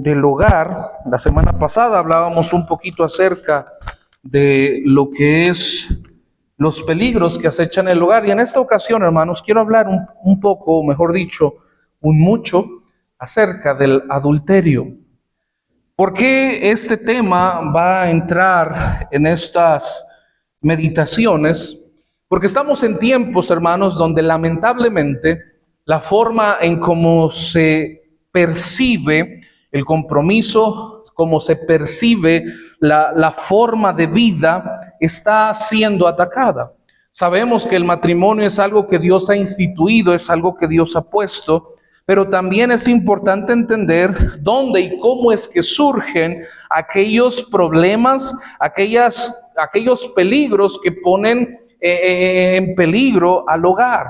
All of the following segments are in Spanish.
del hogar. La semana pasada hablábamos un poquito acerca de lo que es los peligros que acechan el hogar. Y en esta ocasión, hermanos, quiero hablar un poco, o mejor dicho, un mucho, acerca del adulterio. ¿Por qué este tema va a entrar en estas meditaciones? Porque estamos en tiempos, hermanos, donde lamentablemente la forma en cómo se percibe el compromiso, cómo se percibe la forma de vida está siendo atacada. Sabemos que el matrimonio es algo que Dios ha instituido, es algo que Dios ha puesto, pero también es importante entender dónde y cómo es que surgen aquellos problemas, aquellos peligros que ponen en peligro al hogar.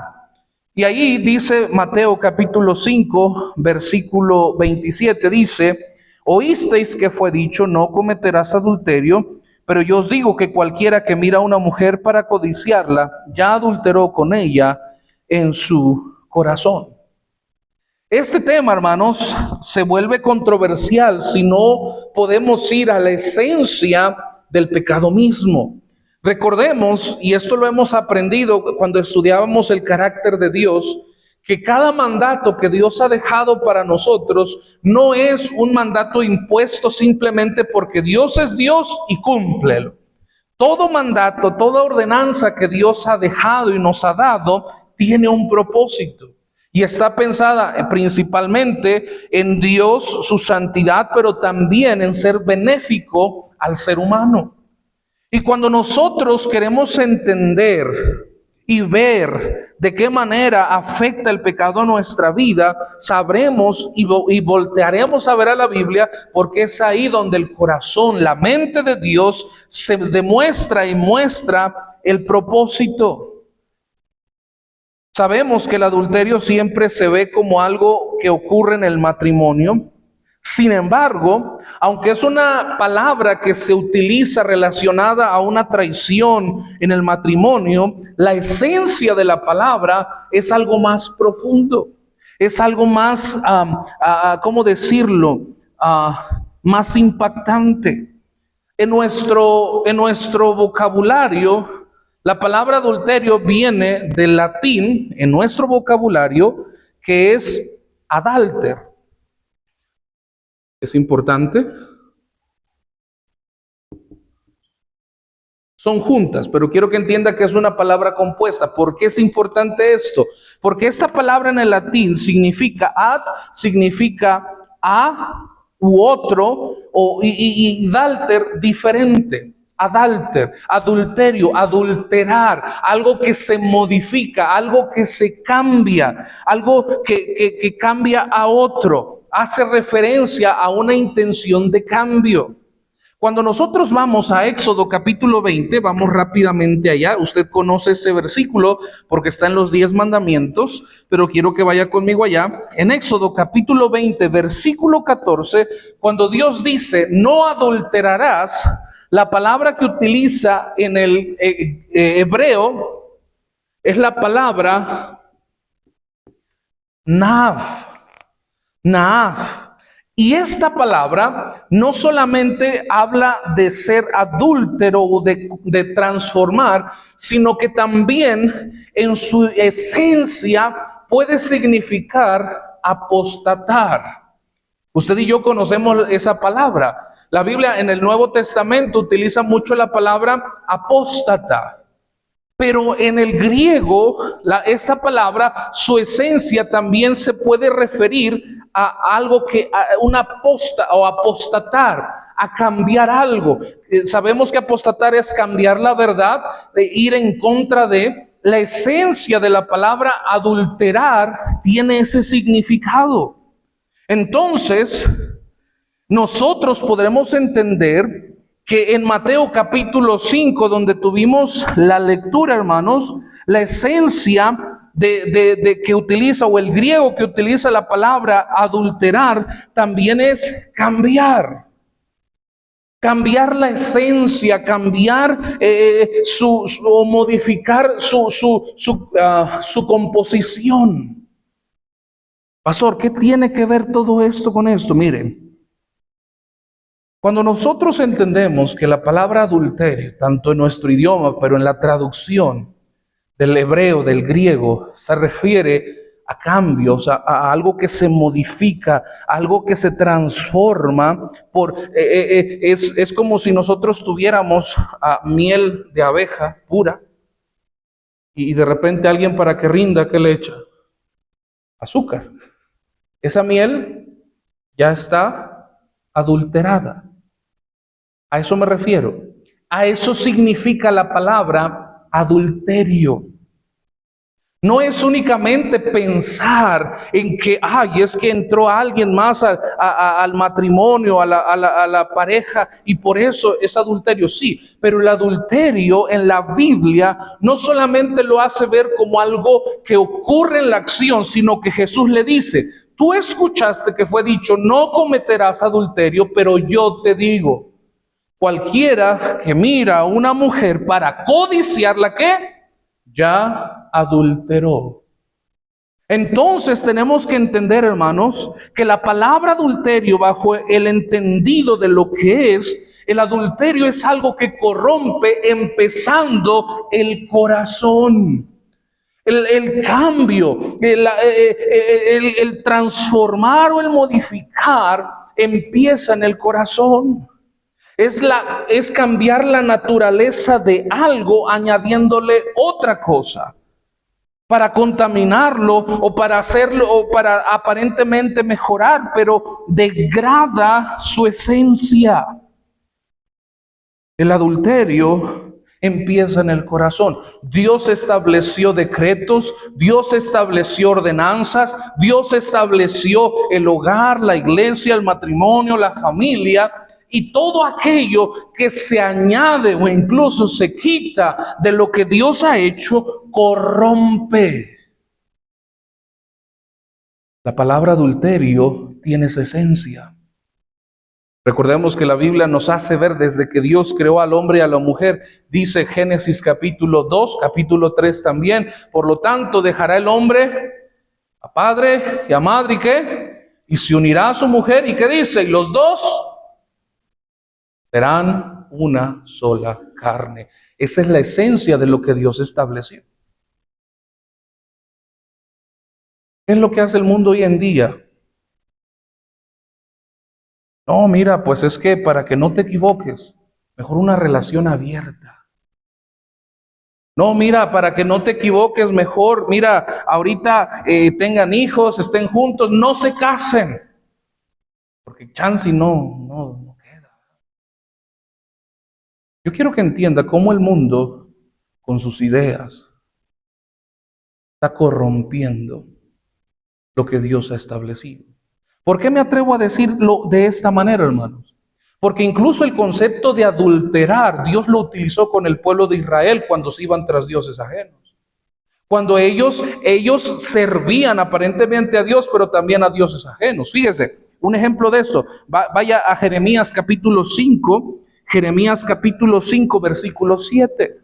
Y ahí dice Mateo capítulo 5, versículo 27, dice: oísteis que fue dicho, no cometerás adulterio, pero yo os digo que cualquiera que mira a una mujer para codiciarla, ya adulteró con ella en su corazón. Este tema, hermanos, se vuelve controversial si no podemos ir a la esencia del pecado mismo. Recordemos, y esto lo hemos aprendido cuando estudiábamos el carácter de Dios, que cada mandato que Dios ha dejado para nosotros no es un mandato impuesto simplemente porque Dios es Dios y cúmplelo. Todo mandato, toda ordenanza que Dios ha dejado y nos ha dado tiene un propósito. Y está pensada principalmente en Dios, su santidad, pero también en ser benéfico al ser humano. Y cuando nosotros queremos entender y ver de qué manera afecta el pecado a nuestra vida, sabremos y voltearemos a ver a la Biblia, porque es ahí donde el corazón, la mente de Dios se demuestra y muestra el propósito. Sabemos que el adulterio siempre se ve como algo que ocurre en el matrimonio. Sin embargo, aunque es una palabra que se utiliza relacionada a una traición en el matrimonio, la esencia de la palabra es algo más profundo. Es algo más, ¿cómo decirlo? Más impactante. En nuestro vocabulario, la palabra adulterio viene del latín, en nuestro vocabulario, que es adalter. ¿Es importante? Son juntas, pero quiero que entienda que es una palabra compuesta. ¿Por qué es importante esto? Porque esta palabra en el latín significa ad, significa a u otro, y dalter, diferente. Adalter, adulterio, adulterar, algo que se modifica, algo que se cambia, algo que cambia a otro, hace referencia a una intención de cambio. Cuando nosotros vamos a Éxodo capítulo 20, vamos rápidamente allá. Usted conoce ese versículo porque está en los 10 mandamientos, pero quiero que vaya conmigo allá. En Éxodo capítulo 20, versículo 14, cuando Dios dice, no adulterarás, la palabra que utiliza en el hebreo es la palabra naaf. Y esta palabra no solamente habla de ser adúltero o de transformar, sino que también en su esencia puede significar apostatar. Usted y yo conocemos esa palabra. La Biblia en el Nuevo Testamento utiliza mucho la palabra apóstata. Pero en el griego, esta palabra, su esencia también se puede referir a algo una aposta o apostatar, a cambiar algo. Sabemos que apostatar es cambiar la verdad, de ir en contra de. La esencia de la palabra adulterar tiene ese significado. Entonces, nosotros podremos entender que en Mateo capítulo 5, donde tuvimos la lectura, hermanos, la esencia de que utiliza, o el griego que utiliza la palabra adulterar, también es cambiar. Cambiar la esencia, cambiar o modificar su composición. Pastor, ¿qué tiene que ver todo esto con esto? Miren, Cuando nosotros entendemos que la palabra adulterio, tanto en nuestro idioma, pero en la traducción del hebreo, del griego, se refiere a cambios, algo que se modifica, algo que se transforma. Es como si nosotros tuviéramos miel de abeja pura y de repente alguien, para que rinda, ¿qué le echa? Azúcar. Esa miel ya está adulterada. A eso me refiero. A eso significa la palabra adulterio. No es únicamente pensar en que, es que entró alguien más al matrimonio, a la pareja, y por eso es adulterio. Sí, pero el adulterio en la Biblia no solamente lo hace ver como algo que ocurre en la acción, sino que Jesús le dice: tú escuchaste que fue dicho, no cometerás adulterio, pero yo te digo, cualquiera que mira a una mujer para codiciarla, ¿qué? Ya adulteró. Entonces tenemos que entender, hermanos, que la palabra adulterio, bajo el entendido de lo que es, el adulterio es algo que corrompe, empezando el corazón. El cambio, el transformar o el modificar empieza en el corazón. Es cambiar la naturaleza de algo añadiéndole otra cosa para contaminarlo o para hacerlo o para aparentemente mejorar, pero degrada su esencia. El adulterio empieza en el corazón. Dios estableció decretos, Dios estableció ordenanzas, Dios estableció el hogar, la iglesia, el matrimonio, la familia. Y todo aquello que se añade o incluso se quita de lo que Dios ha hecho, corrompe. La palabra adulterio tiene esa esencia. Recordemos que la Biblia nos hace ver desde que Dios creó al hombre y a la mujer. Dice Génesis capítulo 2, capítulo 3 también. Por lo tanto, dejará el hombre a padre y a madre, ¿y qué? Y se unirá a su mujer. ¿Y qué dice? Y los dos serán una sola carne. Esa es la esencia de lo que Dios estableció. ¿Qué es lo que hace el mundo hoy en día? No, mira, pues es que para que no te equivoques, mejor una relación abierta. No, mira, para que no te equivoques, mejor, mira, ahorita tengan hijos, estén juntos, no se casen. Porque chance no queda. Yo quiero que entienda cómo el mundo, con sus ideas, está corrompiendo lo que Dios ha establecido. ¿Por qué me atrevo a decirlo de esta manera, hermanos? Porque incluso el concepto de adulterar, Dios lo utilizó con el pueblo de Israel cuando se iban tras dioses ajenos. Cuando ellos servían aparentemente a Dios, pero también a dioses ajenos. Fíjese, un ejemplo de esto. Vaya a Jeremías capítulo 5, Jeremías capítulo 5, versículo 7.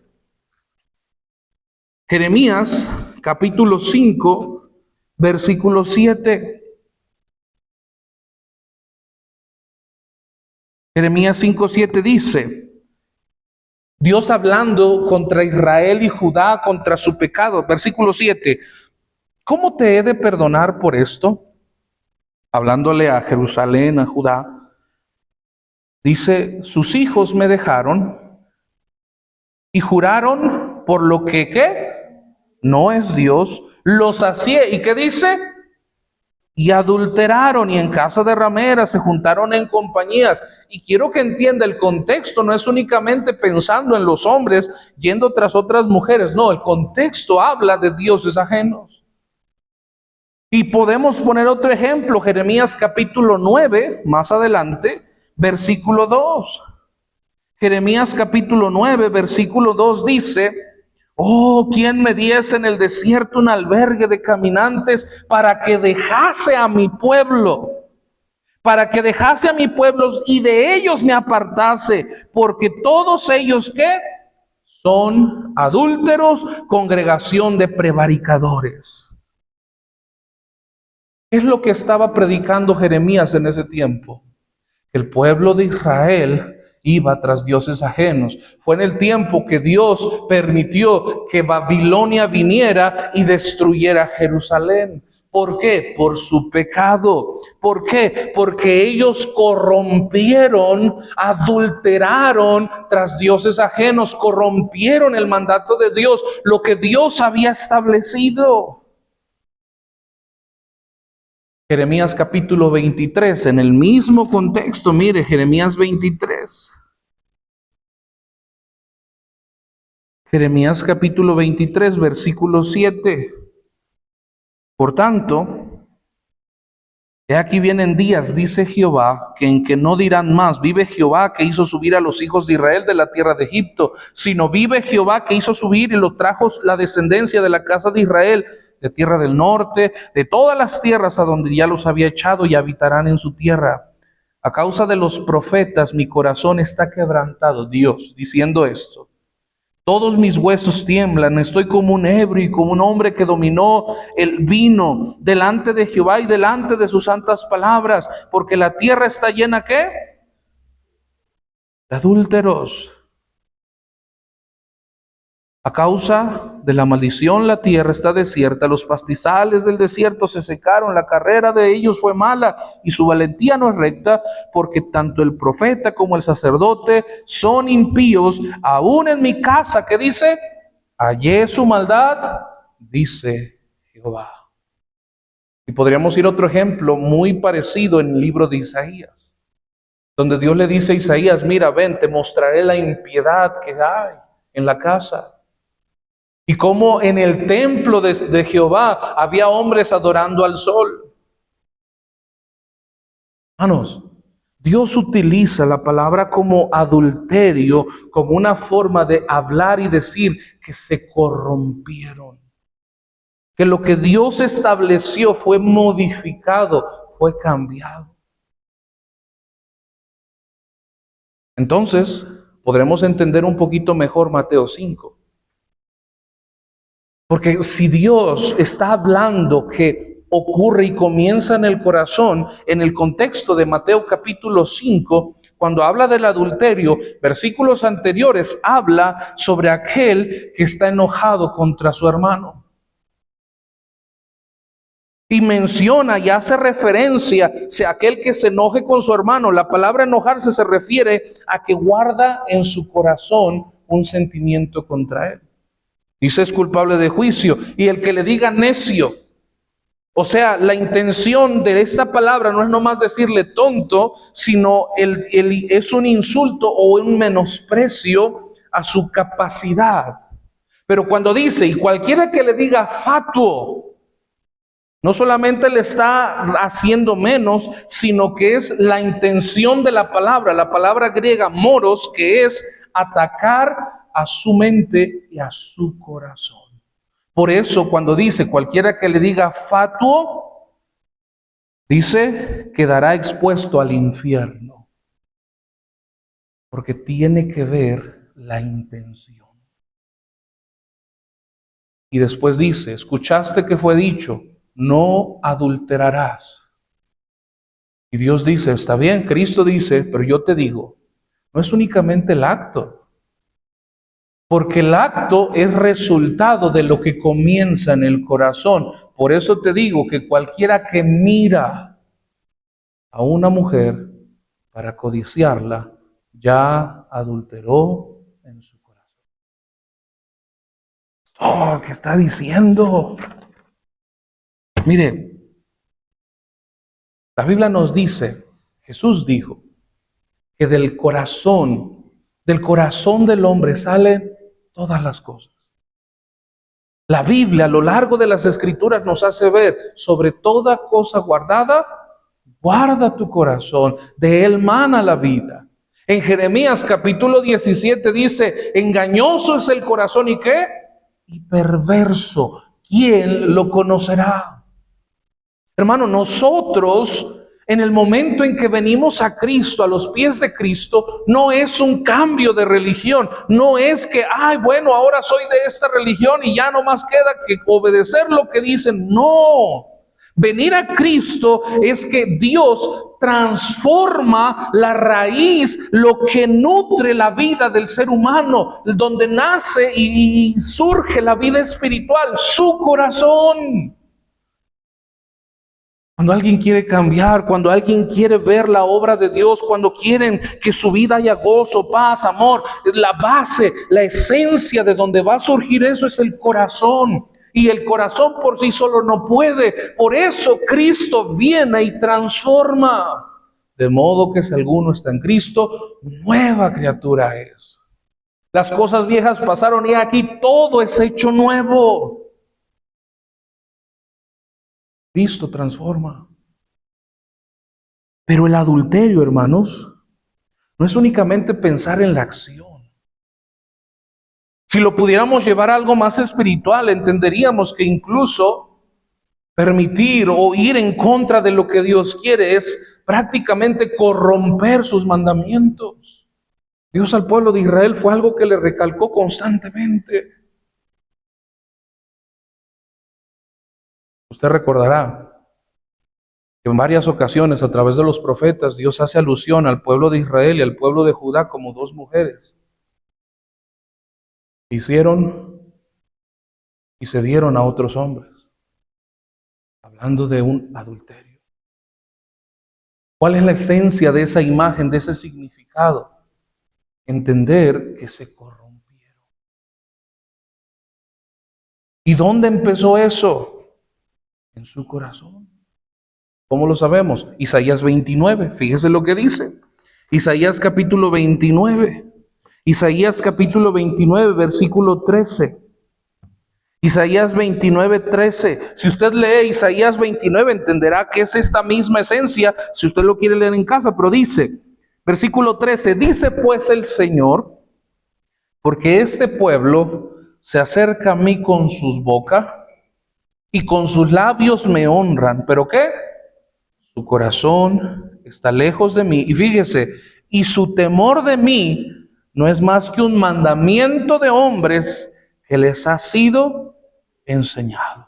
Jeremías capítulo 5, versículo 7. Jeremías 5:7 dice, Dios hablando contra Israel y Judá, contra su pecado. Versículo 7, ¿cómo te he de perdonar por esto? Hablándole a Jerusalén, a Judá. Dice, sus hijos me dejaron y juraron por lo que, ¿qué? No es Dios, los sacié. ¿Y qué dice? Y adulteraron, y en casa de rameras se juntaron en compañías. Y quiero que entienda, el contexto no es únicamente pensando en los hombres yendo tras otras mujeres. No, el contexto habla de dioses ajenos. Y podemos poner otro ejemplo, Jeremías capítulo 9, más adelante, versículo 2. Jeremías capítulo 9, versículo 2 dice, oh, ¿quién me diese en el desierto un albergue de caminantes para que dejase a mi pueblo? Para que dejase a mi pueblo y de ellos me apartase, porque todos ellos, ¿qué? Son adúlteros, congregación de prevaricadores. ¿Qué es lo que estaba predicando Jeremías en ese tiempo? que el pueblo de Israel iba tras dioses ajenos. Fue en el tiempo que Dios permitió que Babilonia viniera y destruyera Jerusalén. ¿Por qué? Por su pecado. ¿Por qué? Porque ellos corrompieron, adulteraron tras dioses ajenos, corrompieron el mandato de Dios, lo que Dios había establecido. Jeremías capítulo 23, en el mismo contexto, mire, Jeremías 23. Jeremías capítulo 23, versículo 7. Por tanto, he aquí vienen días, dice Jehová, que en que no dirán más, vive Jehová que hizo subir a los hijos de Israel de la tierra de Egipto, sino vive Jehová que hizo subir y los trajo la descendencia de la casa de Israel, de tierra del norte, de todas las tierras a donde ya los había echado, y habitarán en su tierra. A causa de los profetas mi corazón está quebrantado, Dios, diciendo esto. Todos mis huesos tiemblan, estoy como un ebrio y como un hombre que dominó el vino delante de Jehová y delante de sus santas palabras, porque la tierra está llena, ¿qué? De adúlteros. A causa de la maldición la tierra está desierta, los pastizales del desierto se secaron, la carrera de ellos fue mala y su valentía no es recta, porque tanto el profeta como el sacerdote son impíos, aún en mi casa, ¿qué dice? Hallé su maldad, dice Jehová. Y podríamos ir a otro ejemplo muy parecido en el libro de Isaías, donde Dios le dice a Isaías, mira, ven, te mostraré la impiedad que hay en la casa. Y como en el templo de Jehová había hombres adorando al sol. Hermanos, Dios utiliza la palabra como adulterio, como una forma de hablar y decir que se corrompieron. Que lo que Dios estableció fue modificado, fue cambiado. Entonces, podremos entender un poquito mejor Mateo 5. Porque si Dios está hablando que ocurre y comienza en el corazón, en el contexto de Mateo capítulo 5, cuando habla del adulterio, versículos anteriores habla sobre aquel que está enojado contra su hermano. Y menciona y hace referencia a aquel que se enoje con su hermano. La palabra enojarse se refiere a que guarda en su corazón un sentimiento contra él. Dice es culpable de juicio. Y el que le diga necio, o sea, la intención de esta palabra no es nomás decirle tonto, sino es un insulto o un menosprecio a su capacidad. Pero cuando dice, y cualquiera que le diga fatuo, no solamente le está haciendo menos, sino que es la intención de la palabra griega moros, que es atacar a su mente y a su corazón. Por eso cuando dice cualquiera que le diga fatuo, dice quedará expuesto al infierno. Porque tiene que ver la intención. Y después dice, escuchaste que fue dicho, no adulterarás. Y Dios dice, está bien, Cristo dice, pero yo te digo, no es únicamente el acto. Porque el acto es resultado de lo que comienza en el corazón. Por eso te digo que cualquiera que mira a una mujer para codiciarla, ya adulteró en su corazón. Oh, ¿qué está diciendo? Mire, la Biblia nos dice, Jesús dijo, que del corazón del hombre salen todas las cosas. La Biblia a lo largo de las Escrituras nos hace ver sobre toda cosa guardada, guarda tu corazón, de él mana la vida. En Jeremías capítulo 17 dice, engañoso es el corazón y ¿qué? Y perverso, ¿quién lo conocerá? Hermano, nosotros en el momento en que venimos a Cristo, a los pies de Cristo, no es un cambio de religión, no es que, ay, bueno, ahora soy de esta religión y ya no más queda que obedecer lo que dicen, no. Venir a Cristo es que Dios transforma la raíz, lo que nutre la vida del ser humano, donde nace y surge la vida espiritual, su corazón. Cuando alguien quiere cambiar, cuando alguien quiere ver la obra de Dios, cuando quieren que su vida haya gozo, paz, amor, la base, la esencia de donde va a surgir eso es el corazón. Y el corazón por sí solo no puede. Por eso Cristo viene y transforma. De modo que si alguno está en Cristo, nueva criatura es. Las cosas viejas pasaron y aquí todo es hecho nuevo. Cristo transforma. Pero el adulterio, hermanos, no es únicamente pensar en la acción. Si lo pudiéramos llevar a algo más espiritual, entenderíamos que incluso permitir o ir en contra de lo que Dios quiere es prácticamente corromper sus mandamientos. Dios al pueblo de Israel fue algo que le recalcó constantemente. Usted recordará que en varias ocasiones a través de los profetas Dios hace alusión al pueblo de Israel y al pueblo de Judá como dos mujeres. Hicieron y se dieron a otros hombres, hablando de un adulterio. ¿Cuál es la esencia de esa imagen, de ese significado? Entender que se corrompieron. ¿Y dónde empezó eso? En su corazón. ¿Cómo lo sabemos? Isaías 29, fíjese lo que dice. Isaías capítulo 29. Isaías capítulo 29, versículo 13. Isaías 29, 13. Si usted lee Isaías 29, entenderá que es esta misma esencia, si usted lo quiere leer en casa, pero dice, versículo 13, dice pues el Señor, porque este pueblo se acerca a mí con sus bocas y con sus labios me honran, ¿pero qué? Su corazón está lejos de mí. Y fíjese, y su temor de mí no es más que un mandamiento de hombres que les ha sido enseñado.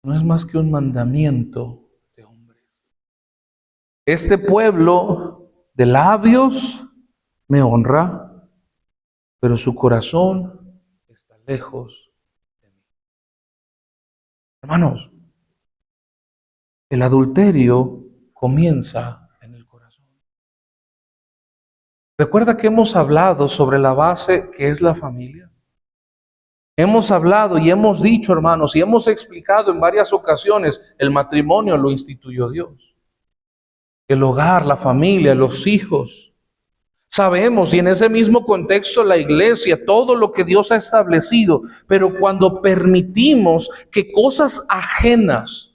No es más que un mandamiento de hombres. Este pueblo de labios me honra, pero su corazón está lejos de mí. Hermanos, el adulterio comienza en el corazón. Recuerda que hemos hablado sobre la base que es la familia. Hemos hablado y hemos dicho, hermanos, y hemos explicado en varias ocasiones, el matrimonio lo instituyó Dios. El hogar, la familia, los hijos. Sabemos, y en ese mismo contexto la iglesia, todo lo que Dios ha establecido, pero cuando permitimos que cosas ajenas,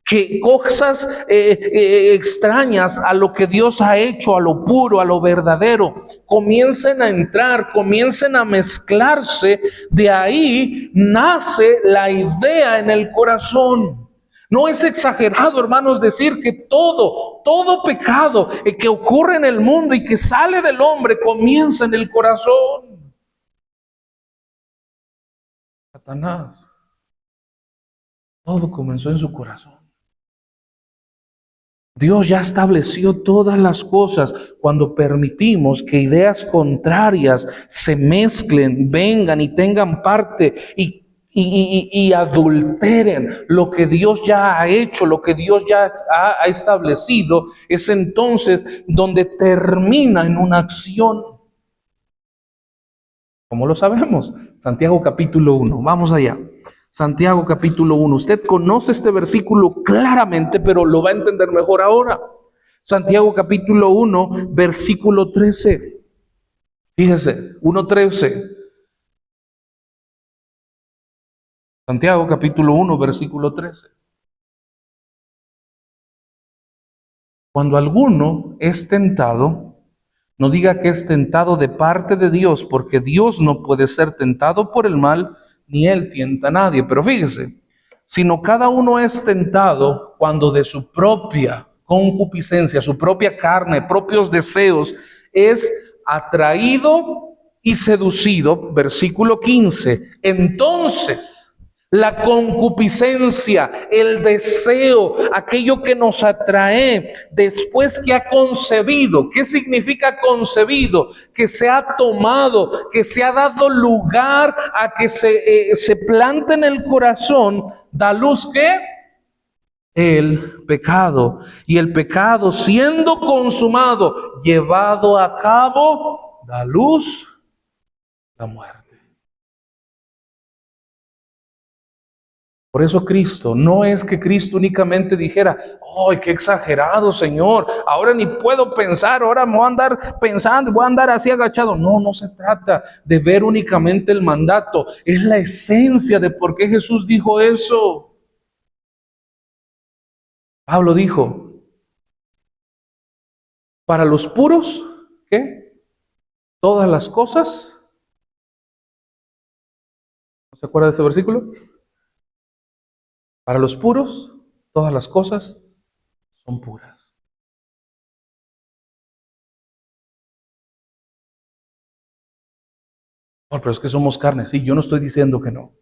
que cosas extrañas a lo que Dios ha hecho, a lo puro, a lo verdadero, comiencen a entrar, comiencen a mezclarse, de ahí nace la idea en el corazón. No es exagerado, hermanos, decir que todo pecado que ocurre en el mundo y que sale del hombre comienza en el corazón. Satanás, todo comenzó en su corazón. Dios ya estableció todas las cosas cuando permitimos que ideas contrarias se mezclen, vengan y tengan parte y adulteren lo que Dios ya ha hecho, lo que Dios ya ha establecido. Es entonces donde termina en una acción. ¿Cómo lo sabemos? Santiago capítulo 1, vamos allá. Santiago capítulo 1. Usted conoce este versículo claramente, pero lo va a entender mejor ahora. Santiago capítulo 1, versículo 13. Fíjese, 1:13. Santiago capítulo 1, versículo 13. Cuando alguno es tentado, no diga que es tentado de parte de Dios, porque Dios no puede ser tentado por el mal, ni él tienta a nadie. Pero fíjese, sino cada uno es tentado cuando de su propia concupiscencia, su propia carne, propios deseos, es atraído y seducido. Versículo 15. Entonces, La concupiscencia, el deseo, aquello que nos atrae después que ha concebido. ¿Qué significa concebido? Que se ha tomado, que se ha dado lugar a que se plante en el corazón, da luz ¿qué? El pecado. Y el pecado, siendo consumado, llevado a cabo, da luz la muerte. Por eso Cristo, no es que Cristo únicamente dijera, ¡ay, qué exagerado, Señor! Ahora ni puedo pensar, ahora me voy a andar pensando, voy a andar así agachado. No, no se trata de ver únicamente el mandato, es la esencia de por qué Jesús dijo eso. Pablo dijo, para los puros, ¿qué? Todas las cosas. ¿No se acuerda de ese versículo? Para los puros, todas las cosas son puras. Oh, pero es que somos carne. Sí, yo no estoy diciendo que no.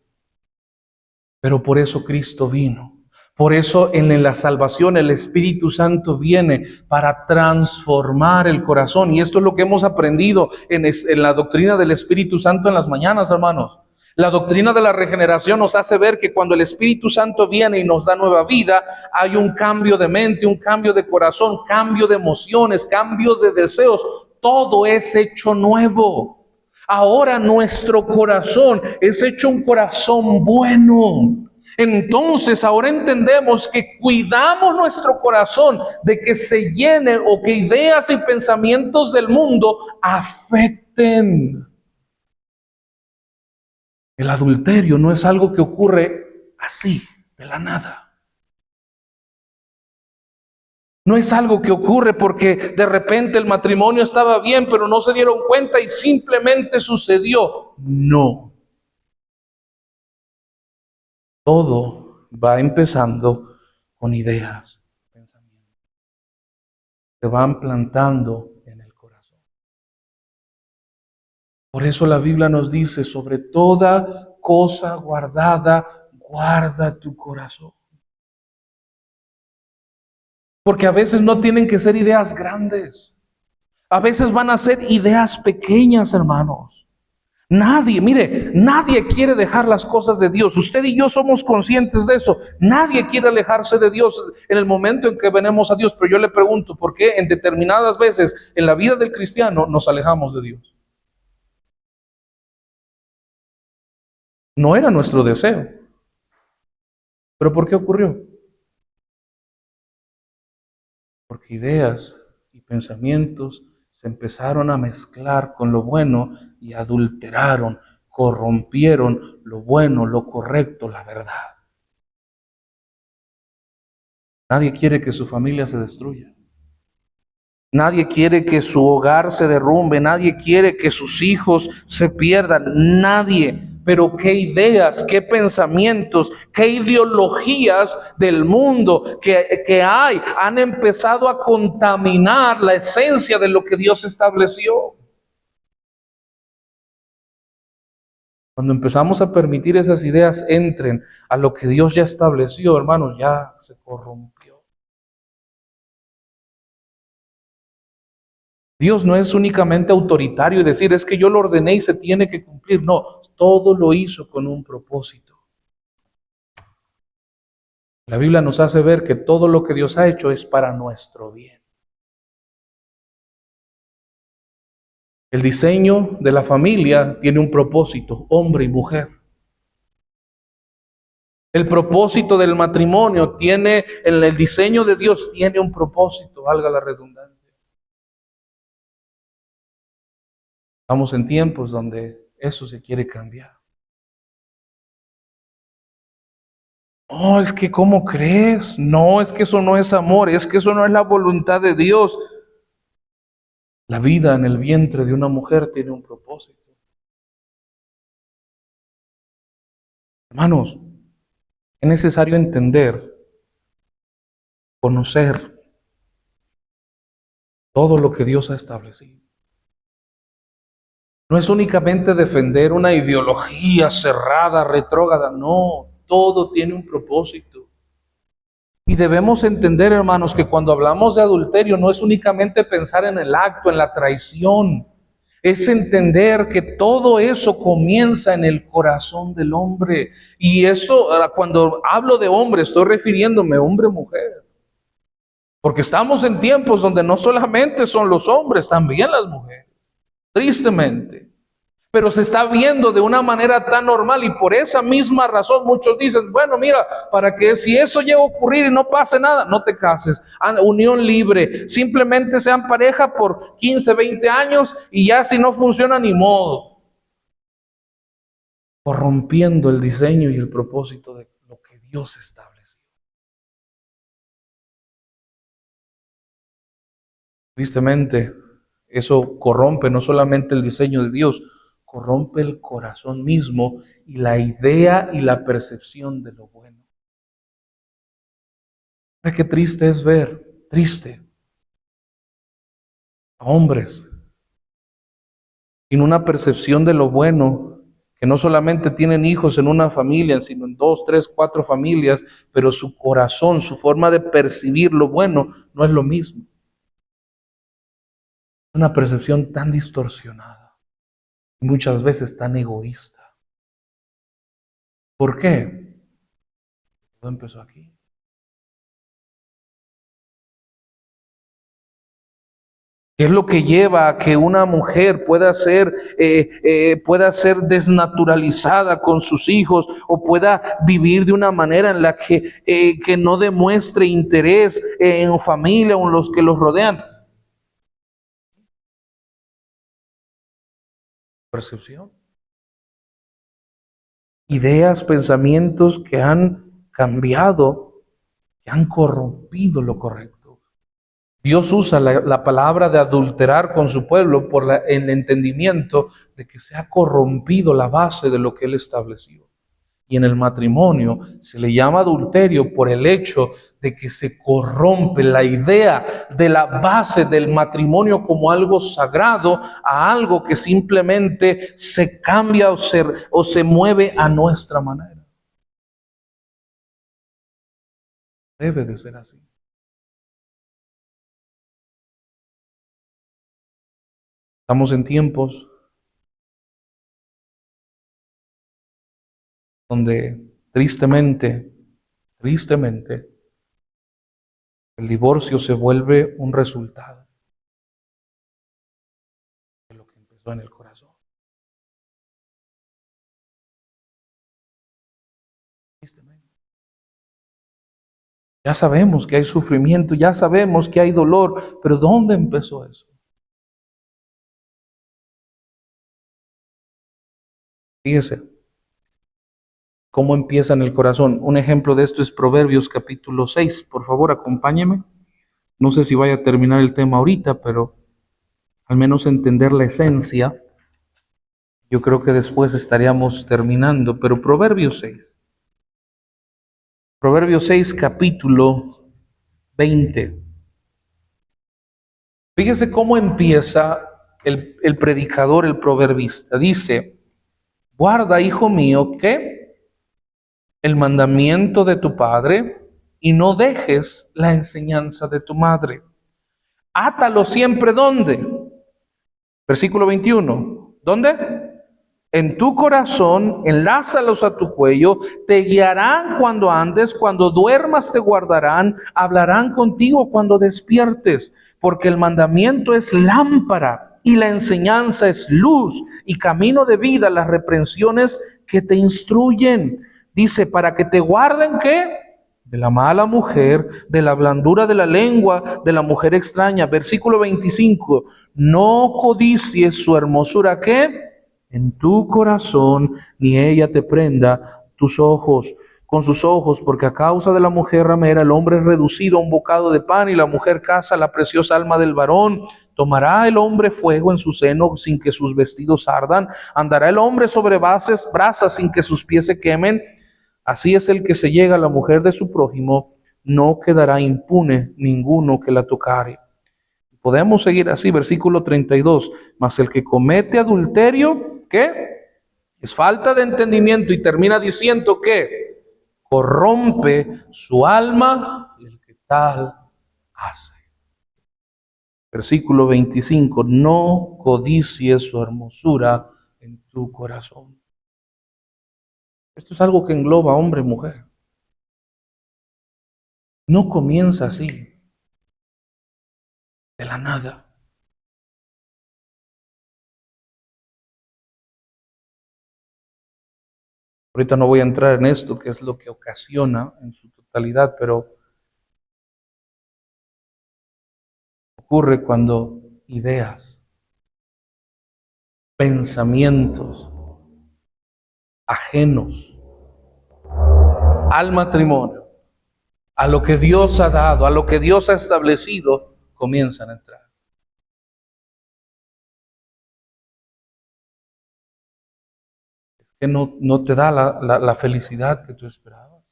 Pero por eso Cristo vino. Por eso en la salvación el Espíritu Santo viene para transformar el corazón. Y esto es lo que hemos aprendido en la doctrina del Espíritu Santo en las mañanas, hermanos. La doctrina de la regeneración nos hace ver que cuando el Espíritu Santo viene y nos da nueva vida, hay un cambio de mente, un cambio de corazón, cambio de emociones, cambio de deseos. Todo es hecho nuevo. Ahora nuestro corazón es hecho un corazón bueno. Entonces ahora entendemos que cuidamos nuestro corazón de que se llene o que ideas y pensamientos del mundo afecten. El adulterio no es algo que ocurre así, de la nada. No es algo que ocurre porque de repente el matrimonio estaba bien, pero no se dieron cuenta y simplemente sucedió. No. Todo va empezando con ideas, pensamientos. Se van plantando en el corazón. Por eso la Biblia nos dice, sobre toda cosa guardada, guarda tu corazón. Porque a veces no tienen que ser ideas grandes. A veces van a ser ideas pequeñas, hermanos. Nadie quiere dejar las cosas de Dios. Usted y yo somos conscientes de eso. Nadie quiere alejarse de Dios en el momento en que venimos a Dios. Pero yo le pregunto, ¿por qué en determinadas veces en la vida del cristiano nos alejamos de Dios? No era nuestro deseo. ¿Pero por qué ocurrió? Porque ideas y pensamientos se empezaron a mezclar con lo bueno y adulteraron, corrompieron lo bueno, lo correcto, la verdad. Nadie quiere que su familia se destruya. Nadie quiere que su hogar se derrumbe. Nadie quiere que sus hijos se pierdan. Nadie. Pero qué ideas, qué pensamientos, qué ideologías del mundo que hay han empezado a contaminar la esencia de lo que Dios estableció. Cuando empezamos a permitir esas ideas entren a lo que Dios ya estableció, hermanos, ya se corrompió. Dios no es únicamente autoritario y decir, es que yo lo ordené y se tiene que cumplir. No, todo lo hizo con un propósito. La Biblia nos hace ver que todo lo que Dios ha hecho es para nuestro bien. El diseño de la familia tiene un propósito, hombre y mujer. El propósito del matrimonio tiene, en el diseño de Dios tiene un propósito, valga la redundancia. Estamos en tiempos donde eso se quiere cambiar. No, es que ¿cómo crees? No, es que eso no es amor, es que eso no es la voluntad de Dios. La vida en el vientre de una mujer tiene un propósito. Hermanos, es necesario entender, conocer todo lo que Dios ha establecido. No es únicamente defender una ideología cerrada, retrógrada, no. todo tiene un propósito. Y debemos entender, hermanos, que cuando hablamos de adulterio no es únicamente pensar en el acto, en la traición. Es entender que todo eso comienza en el corazón del hombre. Y eso, cuando hablo de hombre, estoy refiriéndome a hombre-mujer. Porque estamos en tiempos donde no solamente son los hombres, también las mujeres. Tristemente. Pero se está viendo de una manera tan normal y por esa misma razón muchos dicen, bueno, mira, para que si eso llega a ocurrir y no pase nada, no te cases. Unión libre, simplemente sean pareja por 15, 20 años y ya si no funciona ni modo. Corrompiendo el diseño y el propósito de lo que Dios estableció. Tristemente, eso corrompe no solamente el diseño de Dios, corrompe el corazón mismo y la idea y la percepción de lo bueno. Qué triste es ver, triste, a hombres sin una percepción de lo bueno, que no solamente tienen hijos en una familia, sino en 2, 3, 4 familias, pero su corazón, su forma de percibir lo bueno no es lo mismo. Una percepción tan distorsionada, muchas veces tan egoísta. ¿Por qué? Todo empezó aquí. ¿Qué es lo que lleva a que una mujer pueda ser desnaturalizada con sus hijos o pueda vivir de una manera en la que no demuestre interés en familia o en los que los rodean? Percepción. Ideas, pensamientos que han cambiado, que han corrompido lo correcto. Dios usa la palabra de adulterar con su pueblo por el entendimiento de que se ha corrompido la base de lo que Él estableció. Y en el matrimonio se le llama adulterio por el hecho de que se corrompe la idea de la base del matrimonio como algo sagrado a algo que simplemente se cambia o se mueve a nuestra manera. Debe de ser así. Estamos en tiempos donde tristemente, el divorcio se vuelve un resultado de lo que empezó en el corazón. Tristemente. Ya sabemos que hay sufrimiento, ya sabemos que hay dolor, pero ¿dónde empezó eso? Fíjese cómo empieza en el corazón. Un ejemplo de esto es Proverbios capítulo 6. Por favor, acompáñeme. No sé si vaya a terminar el tema ahorita, pero al menos entender la esencia. Yo creo que después estaríamos terminando, pero Proverbios 6. Proverbios 6, capítulo 20. Fíjese cómo empieza el predicador, el proverbista. Dice, guarda, hijo mío, que el mandamiento de tu padre y no dejes la enseñanza de tu madre. Átalo siempre, ¿dónde? Versículo 21. ¿Dónde? En tu corazón, enlázalos a tu cuello, te guiarán cuando andes, cuando duermas te guardarán, hablarán contigo cuando despiertes, porque el mandamiento es lámpara y la enseñanza es luz y camino de vida, las reprensiones que te instruyen. Dice, para que te guarden, ¿qué? De la mala mujer, de la blandura de la lengua, de la mujer extraña. Versículo 25, no codicies su hermosura, ¿qué? En tu corazón, ni ella te prenda con sus ojos, porque a causa de la mujer ramera el hombre es reducido a un bocado de pan y la mujer caza la preciosa alma del varón. Tomará el hombre fuego en su seno sin que sus vestidos ardan, andará el hombre sobre brasas sin que sus pies se quemen. Así es el que se llega a la mujer de su prójimo, no quedará impune ninguno que la tocare. Podemos seguir así, versículo 32, mas el que comete adulterio, ¿qué? Es falta de entendimiento y termina diciendo que corrompe su alma el que tal hace. Versículo 25, no codicies su hermosura en tu corazón. Esto es algo que engloba hombre y mujer. No comienza así, de la nada. Ahorita no voy a entrar en esto, que es lo que ocasiona en su totalidad, pero ocurre cuando ideas, pensamientos ajenos al matrimonio, a lo que Dios ha dado, a lo que Dios ha establecido, comienzan a entrar. Es que no te da la felicidad que tú esperabas.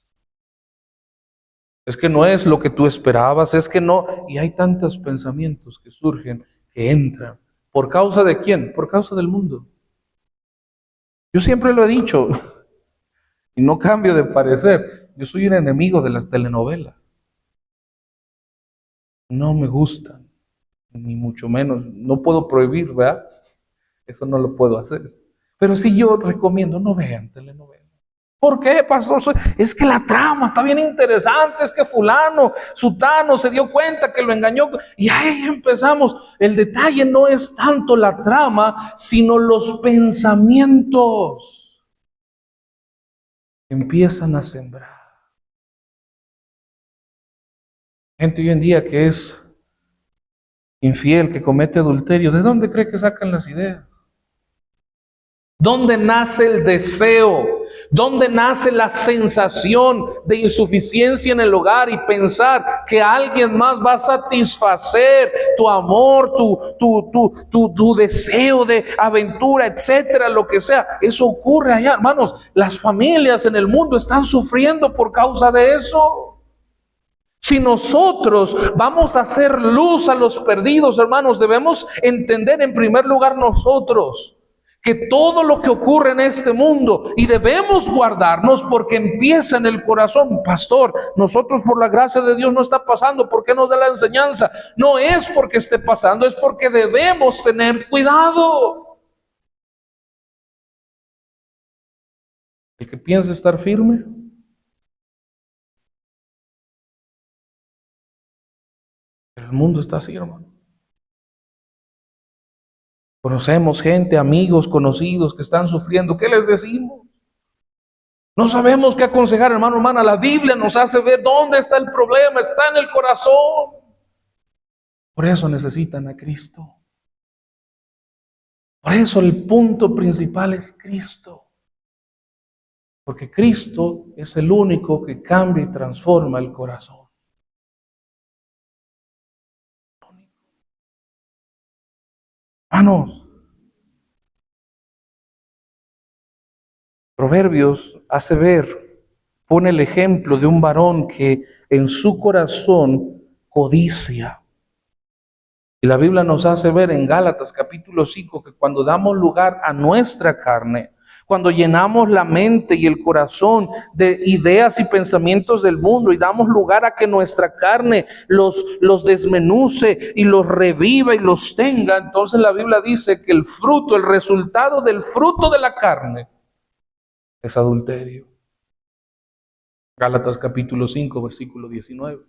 Es que no es lo que tú esperabas, es que no. Y hay tantos pensamientos que surgen, que entran. ¿Por causa de quién? Por causa del mundo. Yo siempre lo he dicho, y no cambio de parecer. Yo soy un enemigo de las telenovelas. No me gustan, ni mucho menos. No puedo prohibir, ¿verdad? Eso no lo puedo hacer. Pero sí yo recomiendo, no vean telenovelas. ¿Por qué, pastor? Es que la trama está bien interesante, es que fulano, sutano se dio cuenta que lo engañó y ahí empezamos. El detalle no es tanto la trama, sino los pensamientos que empiezan a sembrar. Gente hoy en día que es infiel, que comete adulterio, ¿de dónde cree que sacan las ideas? ¿Dónde nace el deseo? ¿Dónde nace la sensación de insuficiencia en el hogar y pensar que alguien más va a satisfacer tu amor, tu deseo de aventura, etcétera, lo que sea? Eso ocurre allá, hermanos. Las familias en el mundo están sufriendo por causa de eso. Si nosotros vamos a hacer luz a los perdidos, hermanos, debemos entender en primer lugar nosotros que todo lo que ocurre en este mundo, y debemos guardarnos porque empieza en el corazón. Pastor, nosotros por la gracia de Dios no está pasando, ¿por qué nos da la enseñanza? No es porque esté pasando, es porque debemos tener cuidado. El que piensa estar firme, pero el mundo está así, hermano. Conocemos gente, amigos, conocidos que están sufriendo. ¿Qué les decimos? No sabemos qué aconsejar, hermano, hermana. La Biblia nos hace ver dónde está el problema. Está en el corazón. Por eso necesitan a Cristo. Por eso el punto principal es Cristo. Porque Cristo es el único que cambia y transforma el corazón. Hermanos, Proverbios hace ver, pone el ejemplo de un varón que en su corazón codicia. Y la Biblia nos hace ver en Gálatas capítulo 5 que cuando damos lugar a nuestra carne, cuando llenamos la mente y el corazón de ideas y pensamientos del mundo y damos lugar a que nuestra carne los desmenuce y los reviva y los tenga, entonces la Biblia dice que el fruto, el resultado del fruto de la carne es adulterio. Gálatas capítulo 5 versículo 19.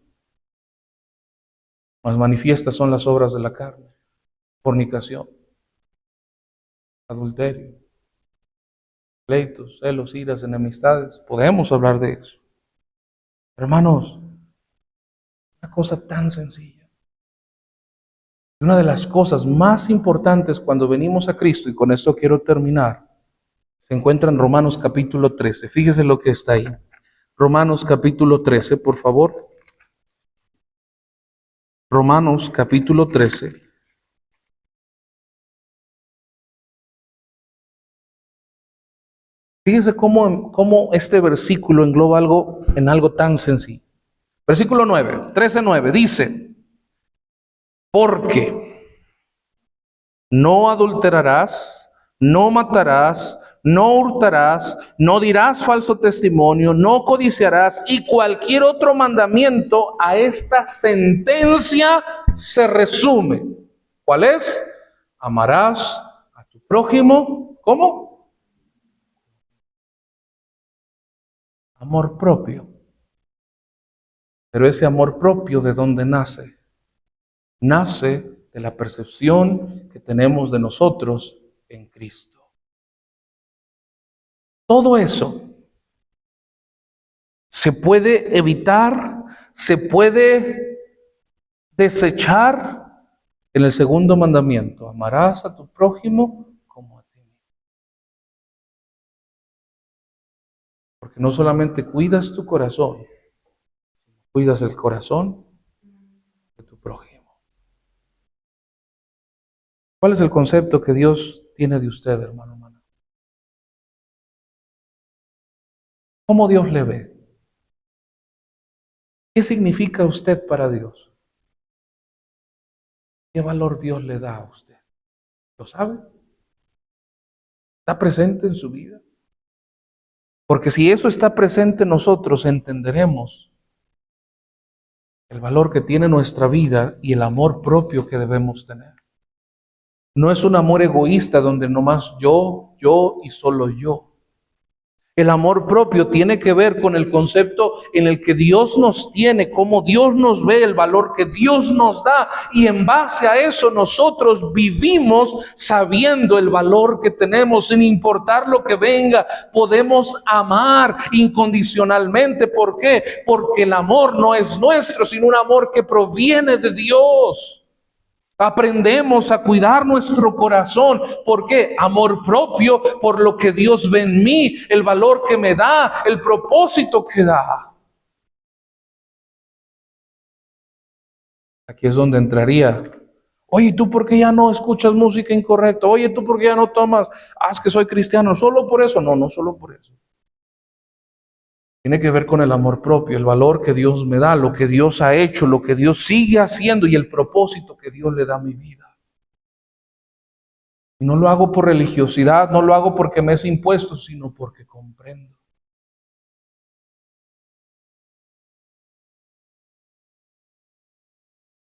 Más manifiestas son las obras de la carne: fornicación, adulterio, pleitos, celos, iras, enemistades. Podemos hablar de eso. Hermanos, una cosa tan sencilla. Una de las cosas más importantes cuando venimos a Cristo, y con esto quiero terminar, se encuentra en Romanos capítulo 13. Fíjese lo que está ahí. Romanos capítulo 13, por favor. Romanos capítulo 13. Fíjese cómo este versículo engloba algo en algo tan sencillo. Versículo 9, 13:9 dice: porque no adulterarás, no matarás, no hurtarás, no dirás falso testimonio, no codiciarás, y cualquier otro mandamiento a esta sentencia se resume. ¿Cuál es? Amarás a tu prójimo, ¿cómo? Amor propio. Pero ese amor propio, ¿de dónde nace? Nace de la percepción que tenemos de nosotros en Cristo. Todo eso se puede evitar, se puede desechar en el segundo mandamiento: amarás a tu prójimo como a ti mismo. Porque no solamente cuidas tu corazón, cuidas el corazón de tu prójimo. ¿Cuál es el concepto que Dios tiene de usted, hermano, hermana? ¿Cómo Dios le ve? ¿Qué significa usted para Dios? ¿Qué valor Dios le da a usted? ¿Lo sabe? ¿Está presente en su vida? Porque si eso está presente en nosotros, entenderemos el valor que tiene nuestra vida y el amor propio que debemos tener. No es un amor egoísta donde nomás yo y solo yo. El amor propio tiene que ver con el concepto en el que Dios nos tiene, cómo Dios nos ve, el valor que Dios nos da, y en base a eso nosotros vivimos sabiendo el valor que tenemos, sin importar lo que venga. Podemos amar incondicionalmente. ¿Por qué? Porque el amor no es nuestro, sino un amor que proviene de Dios. Aprendemos a cuidar nuestro corazón. ¿Por qué? Amor propio, por lo que Dios ve en mí, el valor que me da, el propósito que da. Aquí es donde entraría: oye, ¿tú por qué ya no escuchas música incorrecta? Oye, ¿tú por qué ya no tomas? Es que soy cristiano. ¿Solo por eso? No, no solo por eso. Tiene que ver con el amor propio, el valor que Dios me da, lo que Dios ha hecho, lo que Dios sigue haciendo y el propósito que Dios le da a mi vida. Y no lo hago por religiosidad, no lo hago porque me es impuesto, sino porque comprendo.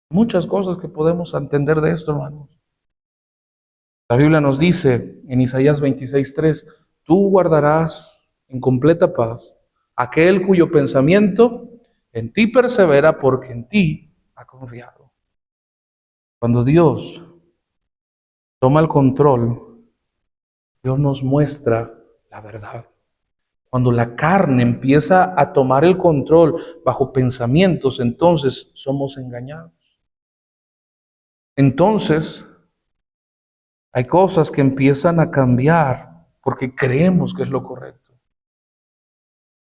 Muchas cosas que podemos entender de esto, hermanos. La Biblia nos dice en Isaías 26:3, tú guardarás en completa paz aquel cuyo pensamiento en ti persevera, porque en ti ha confiado. Cuando Dios toma el control, Dios nos muestra la verdad. Cuando la carne empieza a tomar el control bajo pensamientos, entonces somos engañados. Entonces hay cosas que empiezan a cambiar porque creemos que es lo correcto.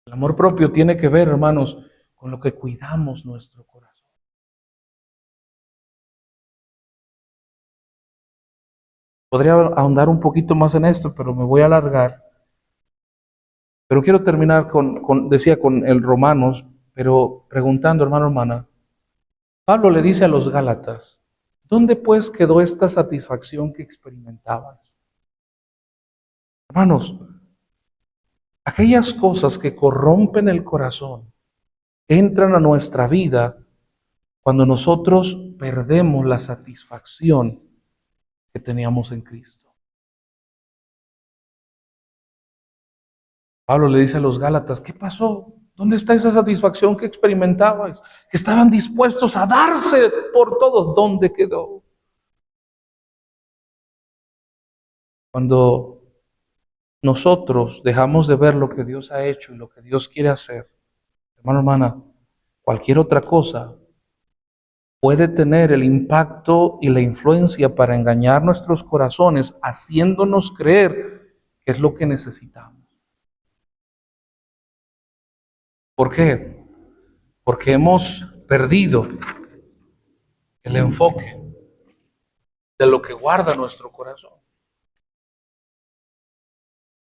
El amor propio tiene que ver, hermanos, con lo que cuidamos nuestro corazón. Podría ahondar un poquito más en esto, pero me voy a alargar. Pero quiero terminar decía, con el Romanos, pero preguntando, hermano, hermana, Pablo le dice a los Gálatas: ¿dónde pues quedó esta satisfacción que experimentaban? Hermanos, aquellas cosas que corrompen el corazón entran a nuestra vida cuando nosotros perdemos la satisfacción que teníamos en Cristo. Pablo le dice a los Gálatas: ¿qué pasó? ¿Dónde está esa satisfacción que experimentabais? Que estaban dispuestos a darse por todos. ¿Dónde quedó? Cuando nosotros dejamos de ver lo que Dios ha hecho y lo que Dios quiere hacer, hermano, hermana, cualquier otra cosa puede tener el impacto y la influencia para engañar nuestros corazones, haciéndonos creer que es lo que necesitamos. ¿Por qué? Porque hemos perdido el enfoque de lo que guarda nuestro corazón.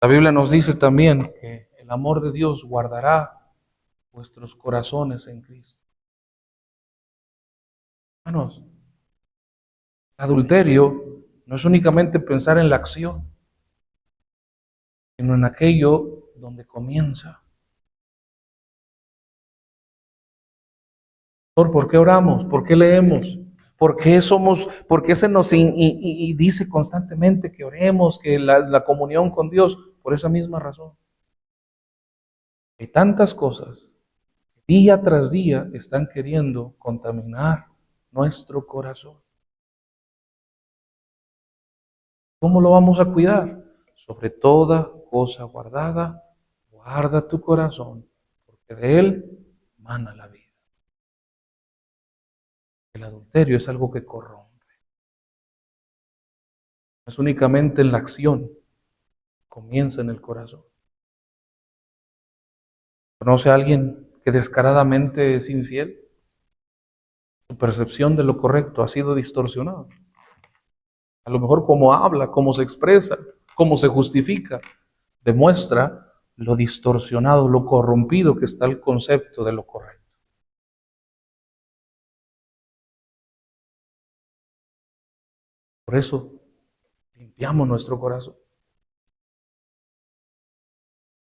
La Biblia nos dice también que el amor de Dios guardará vuestros corazones en Cristo. Hermanos, el adulterio no es únicamente pensar en la acción. sino en aquello donde comienza. ¿Por qué oramos? ¿Por qué leemos? ¿Por qué se nos dice constantemente que oremos, que la comunión con Dios? Por esa misma razón. Hay tantas cosas que día tras día están queriendo contaminar nuestro corazón. ¿Cómo lo vamos a cuidar? Sobre toda cosa guardada, guarda tu corazón, porque de él mana la vida. El adulterio es algo que corrompe. No es únicamente en la acción, comienza en el corazón. ¿Conoce a alguien que descaradamente es infiel? Su percepción de lo correcto ha sido distorsionada. A lo mejor cómo habla, cómo se expresa, cómo se justifica, demuestra lo distorsionado, lo corrompido que está el concepto de lo correcto. Por eso, limpiamos nuestro corazón.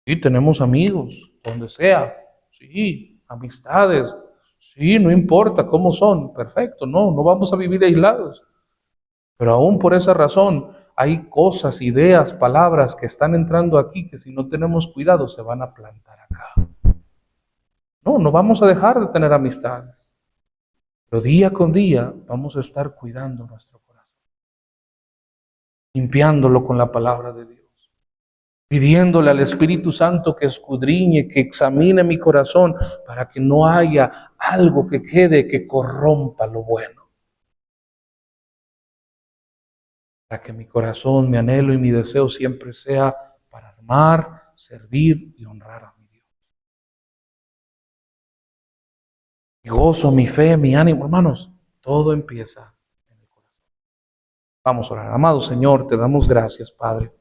Sí, tenemos amigos, donde sea. Sí, amistades. Sí, no importa cómo son. Perfecto, no vamos a vivir aislados. Pero aún por esa razón hay cosas, ideas, palabras que están entrando aquí que si no tenemos cuidado se van a plantar acá. No vamos a dejar de tener amistades. Pero día con día vamos a estar cuidando nuestro corazón, limpiándolo con la palabra de Dios, pidiéndole al Espíritu Santo que escudriñe, que examine mi corazón para que no haya algo que quede que corrompa lo bueno. Para que mi corazón, mi anhelo y mi deseo siempre sea para amar, servir y honrar a mi Dios. Mi gozo, mi fe, mi ánimo, hermanos, todo empieza en el corazón. Vamos a orar. Amado Señor, te damos gracias, Padre.